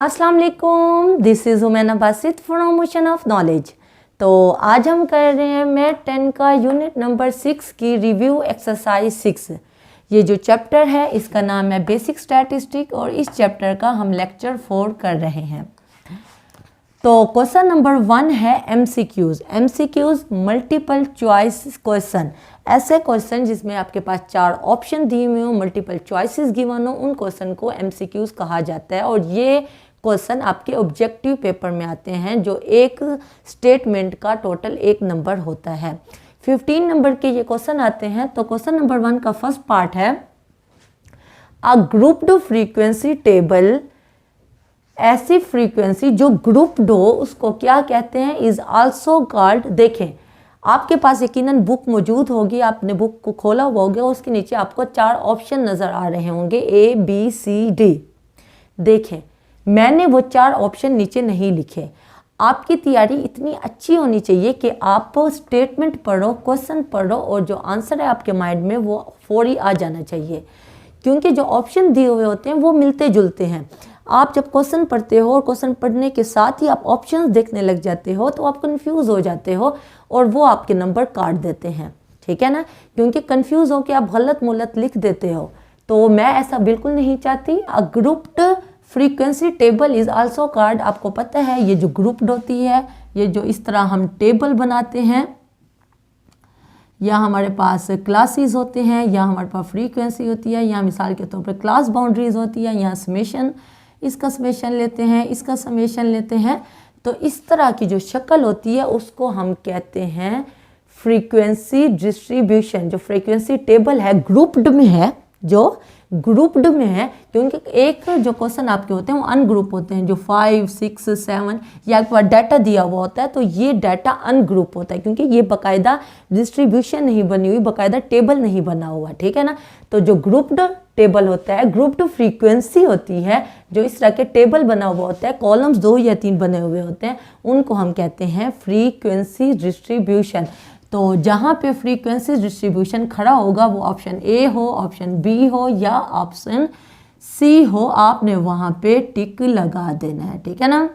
अस्सलाम वालेकुम, this is हुमैना Basit promotion of knowledge. तो आज हम कर रहे हैं मैथ 10 का यूनिट नंबर 6 की रिव्यू एक्सरसाइज 6। ये जो चैप्टर है इसका नाम है बेसिक स्टैटिस्टिक और इस चैप्टर का हम लेक्चर 4 कर रहे हैं। तो क्वेश्चन नंबर 1 है MCQs. MCQs multiple choice question, ऐसे क्वेश्चन जिसमें आपके पास 4 ऑप्शन दिए हुए हो, मल्टीपल चॉइसेस गिवन हो, उन क्वेश्चन को एमसीक्यूज कहा जाता है। और ये क्वेश्चन आपके ऑब्जेक्टिव पेपर में आते हैं जो एक स्टेटमेंट का टोटल 1 नंबर होता है। 15 नंबर के ये क्वेश्चन आते हैं। तो क्वेश्चन नंबर 1 का फर्स्ट पार्ट है अ ग्रुप्ड फ्रीक्वेंसी टेबल। ऐसी फ्रीक्वेंसी जो ग्रुप्ड हो उसको क्या कहते हैं, इज आल्सो कॉल्ड। देखें, आपके पास यकीनन बुक मौजूद होगी, आपने बुक को खोला हुआ होगा, उसके नीचे आपको 4 ऑप्शन नज़र आ रहे होंगे ए बी सी डी। देखें, मैंने वो 4 ऑप्शन नीचे नहीं लिखे। आपकी तैयारी इतनी अच्छी होनी चाहिए कि आप स्टेटमेंट पढ़ो, क्वेश्चन पढ़ो और जो आंसर है आपके माइंड में वो फौरी आ जाना चाहिए, क्योंकि जो ऑप्शन दिए हुए होते हैं वो मिलते जुलते हैं। आप जब क्वेश्चन पढ़ते हो और क्वेश्चन पढ़ने के साथ ही आप ऑप्शंस देखने लग जाते हो तो आप कंफ्यूज हो जाते हो और वो आपके नंबर काट देते हैं, ठीक है ना, क्योंकि कंफ्यूज हो के आप गलत मुलत लिख देते हो। तो मैं ऐसा बिल्कुल नहीं चाहती। A grouped frequency table is also called. आपको पता है ये जो ग्रुप्ड होती है, ये जो इस तरह हम टेबल बनाते हैं, या हमारे पास क्लासेस होते हैं, या हमारे पास फ्रीक्वेंसी होती है, या मिसाल के तौर पर क्लास बाउंड्रीज होती है, यहाँ समेशन, इसका समेशन लेते हैं, इसका समेशन लेते हैं। तो इस तरह की जो शक्ल होती है उसको हम कहते हैं फ्रीक्वेंसी डिस्ट्रीब्यूशन। जो फ्रीक्वेंसी टेबल है ग्रुप्ड में है, जो ग्रुप्ड में है, क्योंकि एक जो क्वेश्चन आपके होते हैं वो अनग्रुप होते हैं, जो 5, 6, 7 या एक बार डाटा दिया हुआ होता है तो ये डाटा अनग्रुप होता है, क्योंकि ये बाकायदा डिस्ट्रीब्यूशन नहीं बनी हुई, बाकायदा टेबल नहीं बना हुआ, ठीक है ना। तो जो ग्रुप्ड टेबल होता है, ग्रुप्ड फ्रीक्वेंसी होती है, जो इस तरह के टेबल बना हुआ होता है, कॉलम्स 2 या 3 बने हुए होते हैं, उनको हम कहते हैं फ्रीक्वेंसी डिस्ट्रीब्यूशन। तो जहाँ पे फ्रीक्वेंसी डिस्ट्रीब्यूशन खड़ा होगा वो ऑप्शन ए हो, ऑप्शन बी हो या ऑप्शन सी हो, आपने वहाँ पे टिक लगा देना है, ठीक है ना।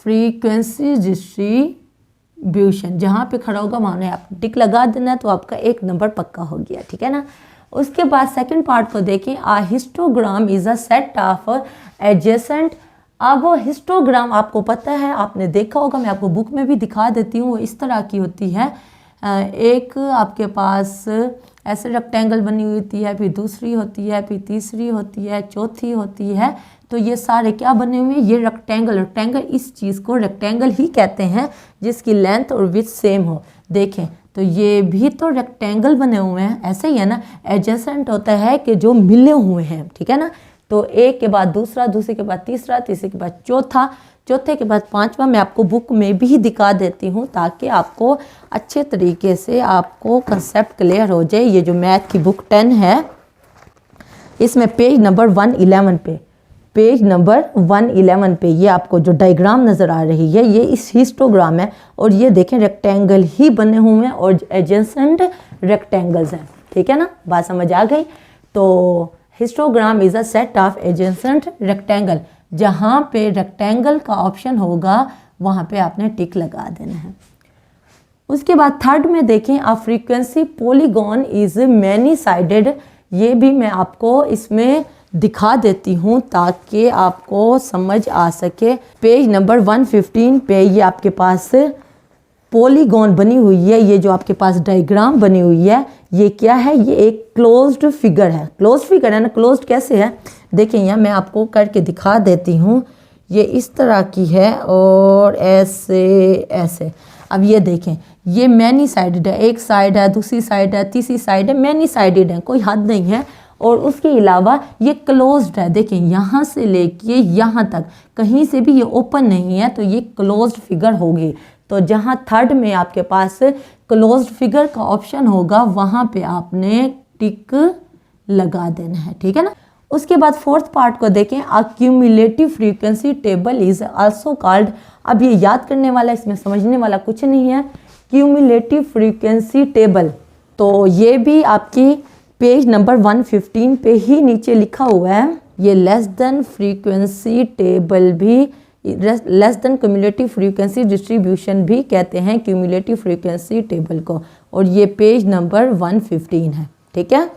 फ्रीक्वेंसी डिस्ट्रीब्यूशन जहाँ पे खड़ा होगा वहाँ आप टिक लगा देना है, तो आपका 1 नंबर पक्का हो गया, ठीक है ना। उसके बाद सेकंड पार्ट को देखें। A histogram is a set of adjacent. अब हिस्टोग्राम आपको पता है, आपने देखा होगा, मैं आपको बुक में भी दिखा देती हूँ। वो इस तरह की होती है, एक आपके पास ऐसे रेक्टेंगल बनी हुई होती है, फिर दूसरी होती है, फिर तीसरी होती है, चौथी होती है। तो ये सारे क्या बने हुए हैं, ये रेक्टेंगल। रेक्टेंगल इस चीज़ को रेक्टेंगल ही कहते हैं जिसकी लेंथ और विड्थ सेम हो। देखें, तो ये भी तो रेक्टेंगल बने हुए हैं, ऐसे ही है ना। एडजेसेंट होता है कि जो मिले हुए हैं, ठीक है ना। तो एक के बाद दूसरा, दूसरे के बाद तीसरा, तीसरे के बाद चौथा, चौथे के बाद पांचवा। मैं आपको बुक में भी दिखा देती हूँ ताकि आपको अच्छे तरीके से आपको कंसेप्ट क्लियर हो जाए। ये जो मैथ की बुक 10 है, इसमें पेज नंबर 111 पे, पेज नंबर 111 पे ये आपको जो डायग्राम नज़र आ रही है ये इस हिस्टोग्राम है। और ये देखें रेक्टेंगल ही बने हुए हैं और एडजेसेंट रेक्टेंगल्स हैं, ठीक है ना। बात समझ आ गई। तो histogram is a set of adjacent rectangle. जहाँ पे रेक्टेंगल का ऑप्शन होगा वहाँ पे आपने टिक लगा देना है। उसके बाद थर्ड में देखें, a frequency polygon is many sided. ये भी मैं आपको इसमें दिखा देती हूँ ताकि आपको समझ आ सके। पेज नंबर 115 पे ये आपके पास पॉलीगॉन बनी हुई है। ये जो आपके पास डायग्राम बनी हुई है ये क्या है, ये एक क्लोज्ड फिगर है। क्लोज्ड फिगर है ना, क्लोज्ड कैसे है देखें, यहाँ मैं आपको करके दिखा देती हूँ। ये इस तरह की है और ऐसे ऐसे। अब ये देखें, ये मैनी साइडेड है, एक साइड है, दूसरी साइड है, तीसरी साइड है, मैनी साइडेड है, कोई हद नहीं है। और उसके अलावा ये क्लोज्ड है। देखें, यहाँ से लेके यहाँ तक कहीं से भी ये ओपन नहीं है, तो ये क्लोज्ड फिगर होगी। तो जहाँ थर्ड में आपके पास क्लोज्ड फिगर का ऑप्शन होगा वहाँ पे आपने टिक लगा देना है, ठीक है ना। उसके बाद फोर्थ पार्ट को देखें। Cumulative frequency table is also called. अब ये याद करने वाला, इसमें समझने वाला कुछ नहीं है। क्यूमुलेटिव फ्रीक्वेंसी टेबल, तो ये भी आपकी पेज नंबर 115 पे ही नीचे लिखा हुआ है। ये लेस देन फ्रीक्वेंसी टेबल भी, less than cumulative frequency distribution भी कहते हैं क्यूमुलेटिव फ्रीक्वेंसी टेबल को, और ये पेज नंबर 115 है। ठीक है,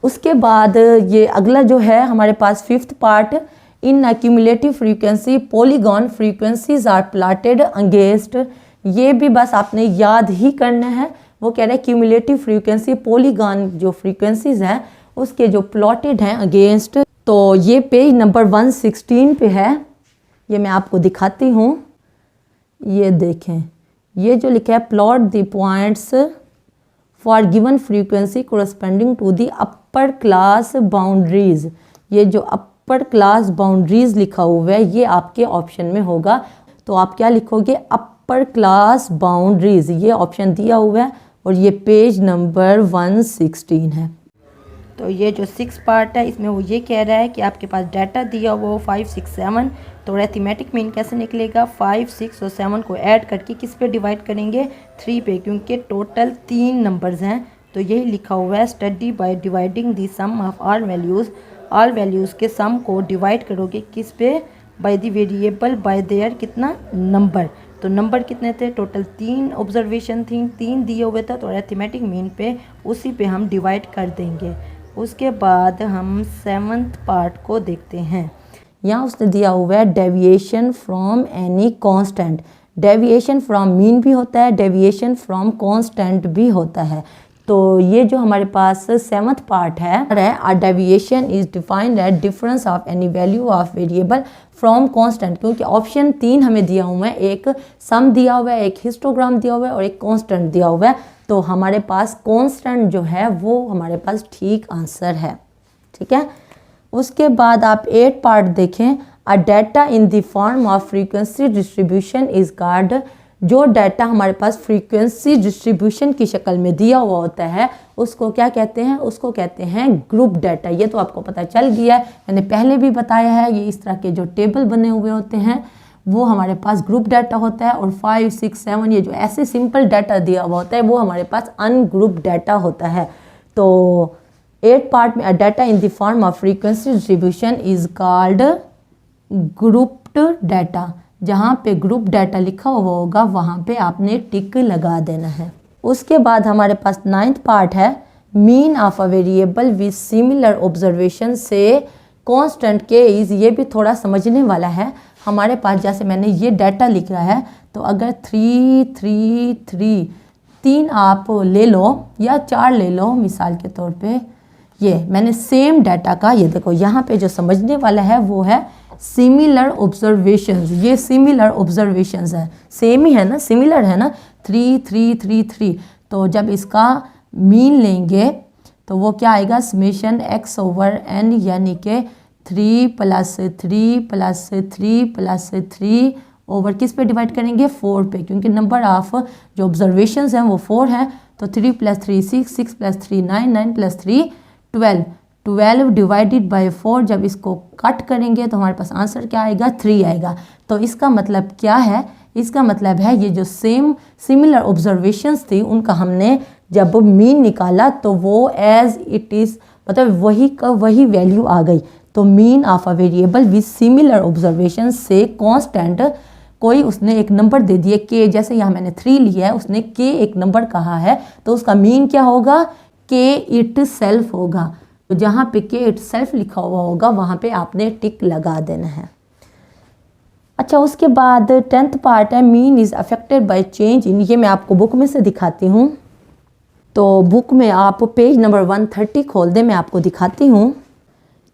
उसके बाद ये अगला जो है हमारे पास 5th part, in cumulative frequency polygon frequencies are plotted against, ये भी बस आपने याद ही करना है। वो कह रहे हैं क्यूमुलेटिव फ्रीक्वेंसी पॉलीगॉन जो फ्रीक्वेंसीज हैं उसके जो प्लॉटेड हैं अगेंस्ट, तो ये पेज नंबर 116 पे है। ये मैं आपको दिखाती हूँ, ये देखें, ये जो लिखा है plot the points for given frequency corresponding to the upper class boundaries, ये जो अपर क्लास बाउंड्रीज लिखा हुआ है ये आपके ऑप्शन में होगा। तो आप क्या लिखोगे, अपर क्लास बाउंड्रीज, ये ऑप्शन दिया हुआ है और ये पेज नंबर 116 है। तो ये जो 6 पार्ट है इसमें वो ये कह रहा है कि आपके पास डाटा दिया हुआ हो 5, 6, 7, तो अरिथमेटिक मीन कैसे निकलेगा, 5, 6 और 7 को ऐड करके किस पे डिवाइड करेंगे, 3 पे, क्योंकि टोटल 3 नंबर्स हैं। तो यही लिखा हुआ है, study by dividing the sum of all values के सम को डिवाइड करोगे किस पे, by the variable by their कितना नंबर। तो नंबर कितने थे, टोटल 3 ऑब्जर्वेशन थी, 3 दिए हुए था, तो अरिथमेटिक मीन पे उसी पे हम डिवाइड कर देंगे। उसके बाद हम 7th पार्ट को देखते हैं। यहाँ उसने दिया हुआ है deviation from any constant, deviation from mean भी होता है, डेविएशन फ्रॉम कांस्टेंट भी होता है। तो ये जो हमारे पास 7th पार्ट है, a deviation is defined at difference of any value of variable from constant, क्योंकि ऑप्शन 3 हमें दिया हुआ है, एक सम दिया हुआ है, एक हिस्टोग्राम दिया हुआ है और एक कांस्टेंट दिया हुआ है। तो हमारे पास कांस्टेंट जो है वो हमारे पास ठीक आंसर है। ठीक है, उसके बाद आप 8 पार्ट देखें, अ data in the form of frequency distribution is called, जो डाटा हमारे पास फ्रीक्वेंसी डिस्ट्रीब्यूशन की शक्ल में दिया हुआ होता है उसको क्या कहते हैं, उसको कहते हैं ग्रुप डाटा। ये तो आपको पता चल गया है, मैंने पहले भी बताया है, ये इस तरह के जो टेबल बने हुए होते हैं वो हमारे पास ग्रुप डाटा होता है, और 5, 6, 7 ये जो ऐसे सिंपल डाटा दिया हुआ होता है वो हमारे पास अनग्रुप डाटा होता है। तो 8 पार्ट में, अ data in the form of frequency distribution is called grouped data. जहाँ पे ग्रुप डाटा लिखा हुआ होगा वहाँ पे आपने टिक लगा देना है। उसके बाद हमारे पास 9th पार्ट है, mean of a variable with similar observation से कांस्टेंट के इज, ये भी थोड़ा समझने वाला है। हमारे पास जैसे मैंने ये डाटा लिखा है, तो अगर 3, 3, 3 आप ले लो या 4 ले लो मिसाल के तौर पे, ये मैंने सेम डाटा का, ये देखो यहाँ पे जो समझने वाला है वो है सिमिलर ऑब्जर्वेशंस, ये सिमिलर ऑब्जर्वेशंस है, सेम ही है ना, सिमिलर है ना, 3, 3, 3, 3। तो जब इसका मीन लेंगे तो वो क्या आएगा, समेशन x/n, यानी कि 3 + 3 + 3 + 3 ओवर किस पे डिवाइड करेंगे, 4 पे, क्योंकि नंबर ऑफ जो ऑब्जर्वेशंस हैं वो 4 है। तो 3 + 3 6, 6 + 3 9, 9 + 3 12, 12 डिवाइडेड बाय 4, जब इसको कट करेंगे तो हमारे पास आंसर क्या आएगा, 3 आएगा। तो इसका मतलब क्या है, इसका मतलब है ये जो सिमिलर ऑब्जर्वेशंस थी उनका हमने जब मीन निकाला तो वो एज इट इज़, मतलब वही का वही वैल्यू आ गई। तो mean of a variable with similar observation से कांस्टेंट, कोई उसने एक नंबर दे दिए के, जैसे यहाँ मैंने 3 लिया है, उसने के एक नंबर कहा है, तो उसका मीन क्या होगा, के इट सेल्फ होगा। तो जहाँ पे के इट सेल्फ लिखा हुआ होगा वहाँ पे आपने टिक लगा देना है। अच्छा, उसके बाद 10th पार्ट है, mean is affected by change इन, ये मैं आपको बुक में से दिखाती हूँ। तो बुक में आप पेज नंबर 130 खोल दें, मैं आपको दिखाती हूँ।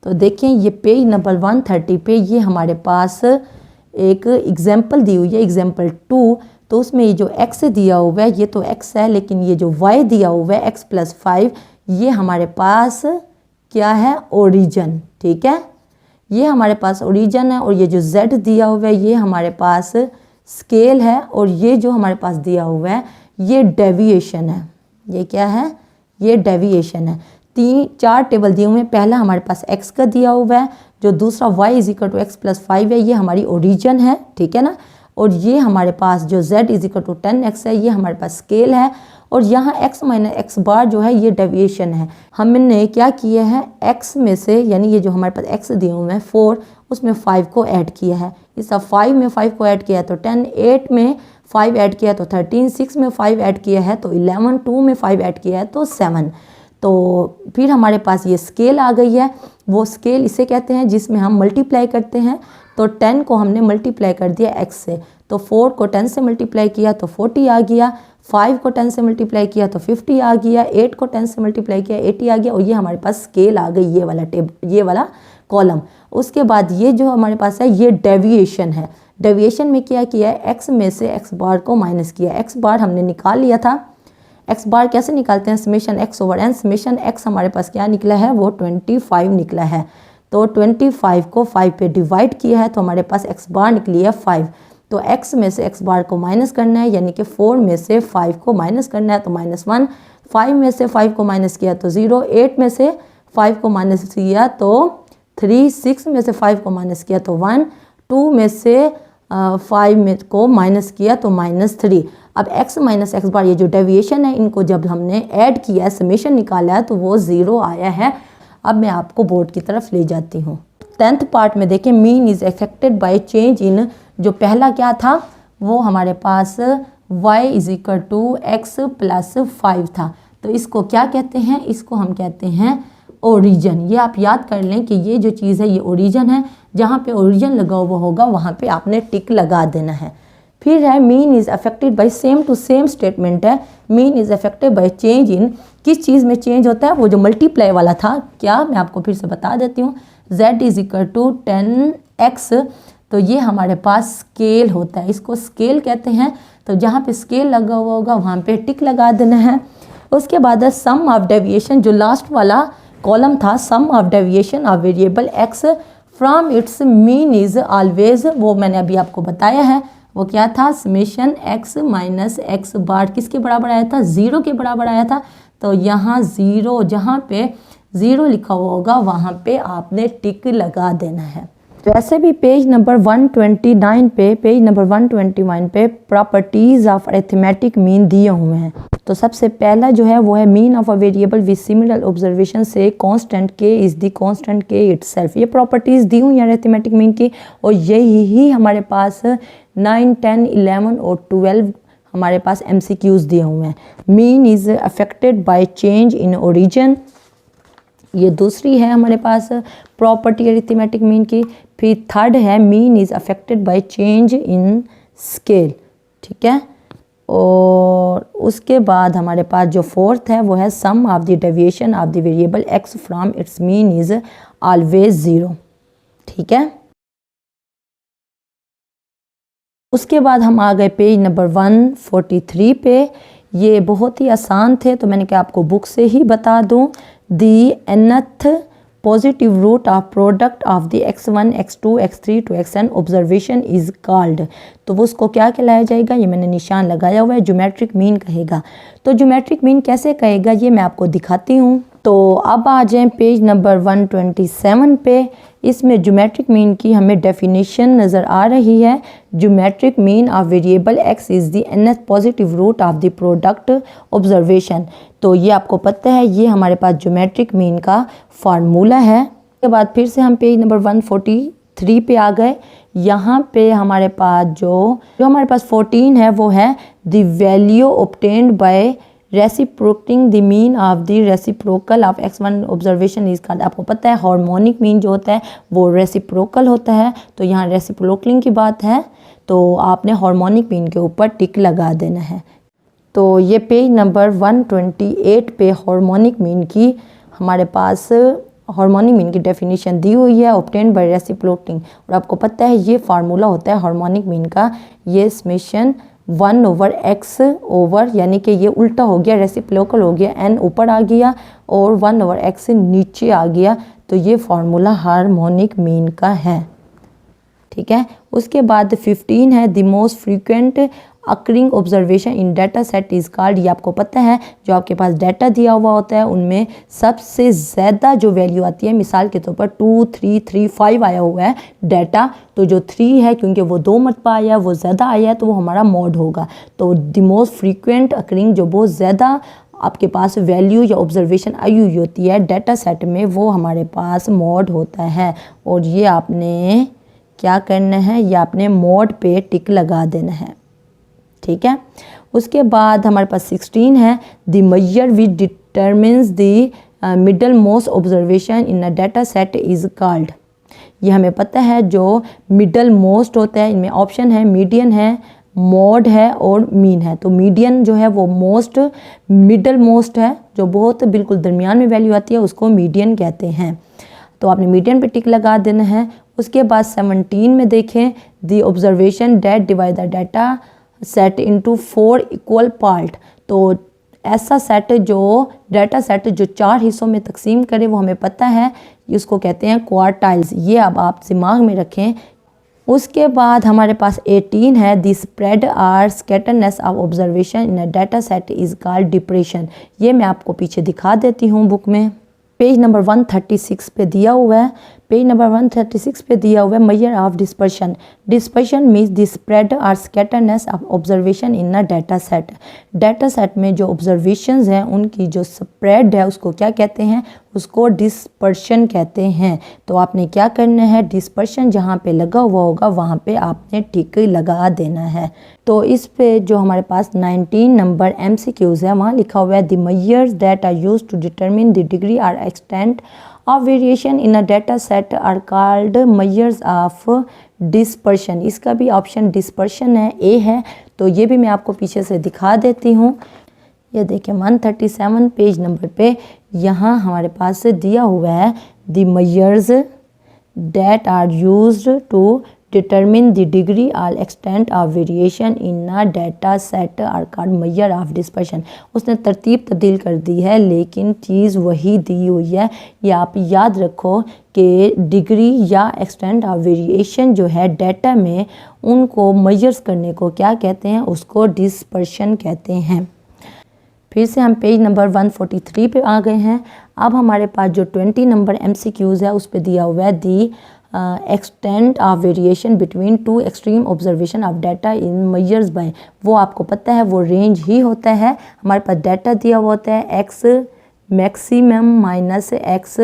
तो देखें ये पेज नंबर 130 पे ये हमारे पास एक एग्जाम्पल दी हुई है, एग्जाम्पल 2। तो उसमें ये जो x दिया हुआ है ये तो x है, लेकिन ये जो y दिया हुआ है x + 5, ये हमारे पास क्या है, ओरिजिन। ठीक है, ये हमारे पास ओरिजिन है, और ये जो z दिया हुआ है ये हमारे पास स्केल है, और ये जो हमारे पास दिया हुआ है ये डेविएशन है। ये क्या है, ये डेविएशन है। 4 टेबल दिए हुए हैं, पहला हमारे पास x का दिया हुआ है, जो दूसरा y = x + 5 है, ये हमारी ओरिजिन है। ठीक है ना, और ये हमारे पास जो z = 10x है, ये हमारे पास स्केल है, और यहाँ x माइनस एक्स बार जो है ये डेविएशन है। हमने क्या किया है, x में से यानी ये जो हमारे पास x दिए हुए हैं 4, उसमें 5 को ऐड किया है। इस 5 में 5 को ऐड किया तो 10, 8 में 5 ऐड किया तो 13, 6 में 5 ऐड किया है तो 11, 2 में 5 ऐड किया है तो 7। तो फिर हमारे पास ये स्केल आ गई है। वो स्केल इसे कहते हैं जिसमें हम मल्टीप्लाई करते हैं। तो 10 को हमने मल्टीप्लाई कर दिया x से, तो 4 को 10 से मल्टीप्लाई किया तो 40 आ गया, 5 को 10 से मल्टीप्लाई किया तो 50 आ गया, 8 को 10 से मल्टीप्लाई किया 80 आ गया। और ये हमारे पास स्केल आ गई, ये वाला कॉलम। उसके बाद ये जो हमारे पास है ये डेविएशन है। डेविएशन में क्या किया है, x में से x बार को माइनस किया। x बार हमने निकाल लिया था। x बार कैसे निकालते हैं, summation x over n। Summation x हमारे पास क्या निकला है, वो 25 निकला है। तो 25 को 5 पे डिवाइड किया है तो हमारे पास x बार निकली है 5। तो x में से x बार को माइनस करना है, यानी कि 4 में से 5 को माइनस करना है तो -1, 5 में से 5 को माइनस किया तो 0, 8 में से 5 को माइनस किया तो 3, 6 में से 5 को माइनस किया तो 1, 2 में से 5 में को माइनस किया तो -3। अब x माइनस एक्स बार ये जो डेविएशन है, इनको जब हमने ऐड किया है, समेशन निकाला है तो वो 0 आया है। अब मैं आपको बोर्ड की तरफ ले जाती हूँ। 10th पार्ट में देखें, mean is affected by change इन, जो पहला क्या था वो हमारे पास y = x + 5 था। तो इसको क्या कहते हैं, इसको हम कहते हैं ओरिजिन। ये आप याद कर लें कि ये जो चीज़ है ये ओरिजिन है। जहाँ पे ओरिजिन लगा हुआ होगा वहाँ पे आपने टिक लगा देना है। फिर है mean is affected by, same to same statement है। Mean is affected by change in, किस चीज़ में चेंज होता है, वो जो मल्टीप्लाई वाला था, क्या मैं आपको फिर से बता देती हूँ। z = 10x, तो ये हमारे पास स्केल होता है, इसको स्केल कहते हैं। तो जहाँ पे स्केल लगा हुआ होगा वहाँ पे टिक लगा देना है। उसके बाद है सम ऑफ डेविएशन, जो लास्ट वाला कॉलम था, sum of deviation of variable x from its mean is always, वो मैंने अभी आपको बताया है। वो क्या था, summation x minus x bar किसके बराबर आया था, 0 के बराबर आया था। तो यहाँ 0, जहाँ पे 0 लिखा हुआ होगा वहाँ पे आपने टिक लगा देना है। वैसे भी पेज नंबर 129 पे प्रॉपर्टीज़ ऑफ अरिथमेटिक मीन दिए हुए हैं। तो सबसे पहला जो है वो है mean of a variable with similar observation से constant k is the constant k itself. ये प्रॉपर्टीज़ दी हुई हैं अरिथमेटिक मीन की, और यही ही हमारे पास 9, 10, 11 और 12 हमारे पास MCQs दिए हुए हैं। Mean is affected by change in origin, ये दूसरी है हमारे पास प्रॉपर्टी अरिथमेटिक मीन की। फिर थर्ड है mean is affected by change in scale, ठीक है। और उसके बाद हमारे पास जो फोर्थ है वो है sum of the deviation of the variable x from its mean is always 0, ठीक है। उसके बाद हम आ गए पेज नंबर 143 पे। ये बहुत ही आसान थे तो मैंने कहा आपको बुक से ही बता दूं। The nth positive root of product of the x1, x2, x3 to xn observation is called. तो वो उसको क्या कहलाया जाएगा, ये मैंने निशान लगाया हुआ है, ज्योमेट्रिक मीन कहेगा। तो ज्योमेट्रिक मीन कैसे कहेगा ये मैं आपको दिखाती हूँ। तो अब आ जाएं पेज नंबर 127 पे। इसमें ज्योमेट्रिक मीन की हमें डेफिनेशन नज़र आ रही है। Geometric mean of variable x is the nth positive root of the product observation. तो ये आपको पता है, ये हमारे पास ज्योमेट्रिक मीन का फार्मूला है। उसके बाद फिर से हम पेज नंबर 143 पे आ गए। यहाँ पे हमारे पास जो हमारे पास 14 है वो है the value obtained by reciprocating the mean of the reciprocal of x1 observation is called. आपको पता है हार्मोनिक मीन जो होता है वो रेसिप्रोकल होता है। तो यहाँ रेसिप्रोकलिंग की बात है तो आपने हार्मोनिक मीन के ऊपर टिक लगा देना है। तो ये पेज नंबर 128 पे हार्मोनिक मीन की हमारे पास हार्मोनिक मीन की डेफिनेशन दी हुई है, ऑब्टेन्ड बाय रेसिप्रोकिंग। और आपको पता है ये फार्मूला होता है हार्मोनिक मीन का, ये समेशन 1/x ओवर, यानी कि ये उल्टा हो गया, रेसिप्रोकल हो गया, n ऊपर आ गया और 1/x नीचे आ गया। तो ये फार्मूला हार्मोनिक मीन का है, ठीक है। उसके बाद 15 है the most frequent occurring observation in data set is called. ये आपको पता है, जो आपके पास डाटा दिया हुआ होता है उनमें सबसे ज़्यादा जो वैल्यू आती है, मिसाल के तौर पर 2, 3, 3, 5 आया हुआ है डाटा, तो जो 3 है क्योंकि वो 2 मरतबा आया है, वो ज़्यादा आया है, तो वो हमारा मॉड होगा। तो द मोस्ट फ्रीक्वेंट अकरिंग, जो बहुत ज़्यादा आपके पास वैल्यू या ऑब्जर्वेशन आई हुई होती है डाटा सेट में, वो हमारे पास मॉड होता है। और ये आपने क्या करना है, ये आपने मॉड पे टिक लगा देना है, ठीक है। उसके बाद हमारे पास 16 है, the major which determines the middle most observation in a data set is called. ये हमें पता है जो मिडल मोस्ट होता है, इनमें ऑप्शन है मीडियन है, मॉड है और मीन है। तो मीडियन जो है वो मोस्ट, मिडल मोस्ट है, जो बहुत बिल्कुल दरमियान में वैल्यू आती है, उसको मीडियन कहते हैं। तो आपने मीडियन पे टिक लगा देना है। उसके बाद 17 में देखें, the observation that divide the data set into 4 equal part. तो ऐसा सेट जो डाटा सेट जो 4 हिस्सों में तकसीम करे, वो हमें पता है, उसको कहते हैं क्वार्टाइल्स। ये अब आप दिमाग में रखें। उसके बाद हमारे पास 18 है, the spread or scatterness of observation in a data set is called depression. ये मैं आपको पीछे दिखा देती हूँ बुक में, पेज नंबर 136 पे दिया हुआ है। पेज नंबर 136 पे दिया हुआ है measure of dispersion. Dispersion means the spread और scatterness of observation in a data set. Data set में जो ऑब्जर्वेशंस हैं उनकी जो स्प्रेड है उसको क्या कहते हैं, उसको डिस्पर्शन कहते हैं। तो आपने क्या करना है, डिस्पर्शन जहाँ पे लगा हुआ होगा वहाँ पे आपने टिक लगा देना है। तो इस पे जो हमारे पास 19 नंबर MCQs है, वहाँ लिखा हुआ है the measures that are used to determine the degree और extent of variation in a data set are called measures of dispersion. इसका भी ऑप्शन डिस्पर्शन है, ए है। तो ये भी मैं आपको पीछे से दिखा देती हूँ। ये देखिए 137 पेज नंबर पे यहाँ हमारे पास दिया हुआ है the measures that are used to determine the degree और extent of variation in a data set are called measure of dispersion. उसने तरतीब तब्दील कर दी है लेकिन चीज़ वही दी हुई है। ये आप याद रखो कि डिग्री या एक्सटेंट ऑफ वेरिएशन जो है डाटा में, उनको मेजर्स करने को क्या कहते हैं, उसको डिस्पर्शन कहते हैं। फिर से हम पेज नंबर 143 पे आ गए हैं। अब हमारे पास जो 20 नंबर MCQs है उस पे दिया हुआ है the extent of variation between 2 extreme observation of data in measures by. वो आपको पता है वो रेंज ही होता है। हमारे पास डाटा दिया हुआ होता है x maximum minus x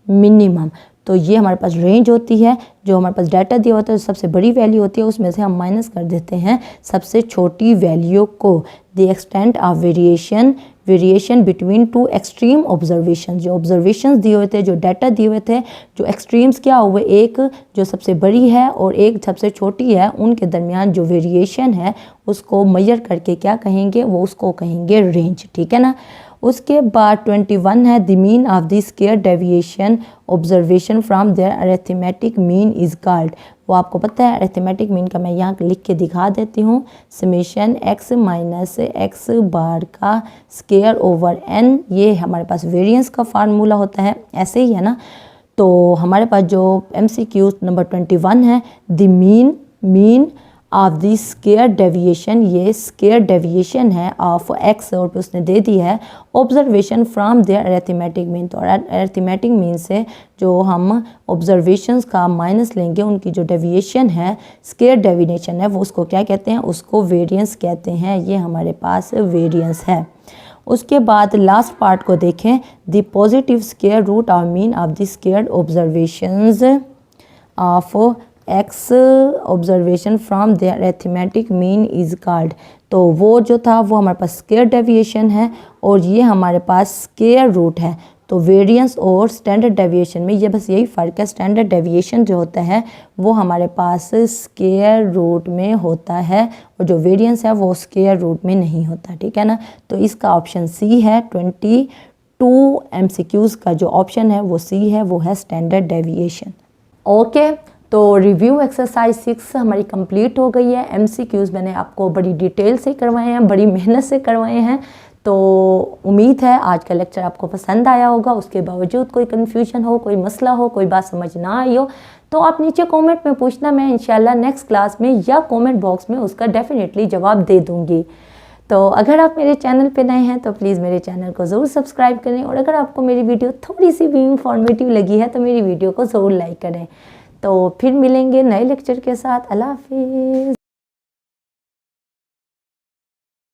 minimum. तो ये हमारे पास रेंज होती है। जो हमारे पास डाटा दिया होता है सबसे बड़ी वैल्यू होती है, उसमें से हम माइनस कर देते हैं सबसे छोटी वैल्यू को। The extent of variation between 2 extreme observation. जो ऑब्जर्वेशंस दिए हुए थे, जो डाटा दिए हुए थे, जो एक्सट्रीम्स क्या हुए, एक जो सबसे बड़ी है और एक सबसे छोटी है, उनके दरमियान जो वेरिएशन है उसको मेजर करके क्या कहेंगे, वो उसको कहेंगे रेंज, ठीक है ना। उसके बाद 21 है the mean of the square deviation observation from their arithmetic mean is called. वो आपको पता है अरिथमेटिक मीन का मैं यहाँ लिख के दिखा देती हूँ, समेशन x माइनस एक्स बार का स्क्वायर ओवर n। ये हमारे पास वेरिएंस का फार्मूला होता है, ऐसे ही है ना। तो हमारे पास जो MCQ नंबर 21 है the mean of the square deviation, ये स्क्वायर डेविएशन है ऑफ x और पे उसने दे दी है observation from their arithmetic mean. तो अरिथमेटिक मीन से जो हम ऑब्जर्वेशंस का माइनस लेंगे, उनकी जो डेविएशन है, स्क्वायर डेविएशन है, वो उसको क्या कहते हैं, उसको वेरिएंस कहते हैं। ये हमारे पास वेरिएंस है। उसके बाद लास्ट पार्ट को देखें, the positive square root of mean of the squared observations of x observation from the arithmetic mean is called. तो वो जो था वो हमारे पास स्क्वायर डेविएशन है और ये हमारे पास स्क्वायर रूट है। तो वेरिएंस और स्टैंडर्ड डेविएशन में ये बस यही फ़र्क है, स्टैंडर्ड डेविएशन जो होता है वो हमारे पास स्क्वायर रूट में होता है और जो वेरिएंस है वो स्क्वायर रूट में नहीं होता, ठीक है ना। तो इसका ऑप्शन सी है। 22 MCQs का जो ऑप्शन है वो सी है, वो है स्टैंडर्ड डेविएशन। ओके, तो रिव्यू एक्सरसाइज 6 हमारी कंप्लीट हो गई है। MCQs मैंने आपको बड़ी डिटेल से करवाए हैं, बड़ी मेहनत से करवाए हैं। तो उम्मीद है आज का लेक्चर आपको पसंद आया होगा। उसके बावजूद कोई कन्फ्यूजन हो, कोई मसला हो, कोई बात समझ ना आई हो तो आप नीचे कमेंट में पूछना, मैं इंशाल्लाह नेक्स्ट क्लास में या कमेंट बॉक्स में उसका डेफिनेटली जवाब दे दूँगी। तो अगर आप मेरे चैनल पे नए हैं तो प्लीज़ मेरे चैनल को ज़रूर सब्सक्राइब करें, और अगर आपको मेरी वीडियो थोड़ी सी भी इंफॉर्मेटिव लगी है तो मेरी वीडियो को ज़रूर लाइक करें। तो फिर मिलेंगे नए लेक्चर के साथ। अल्लाह हाफिज़।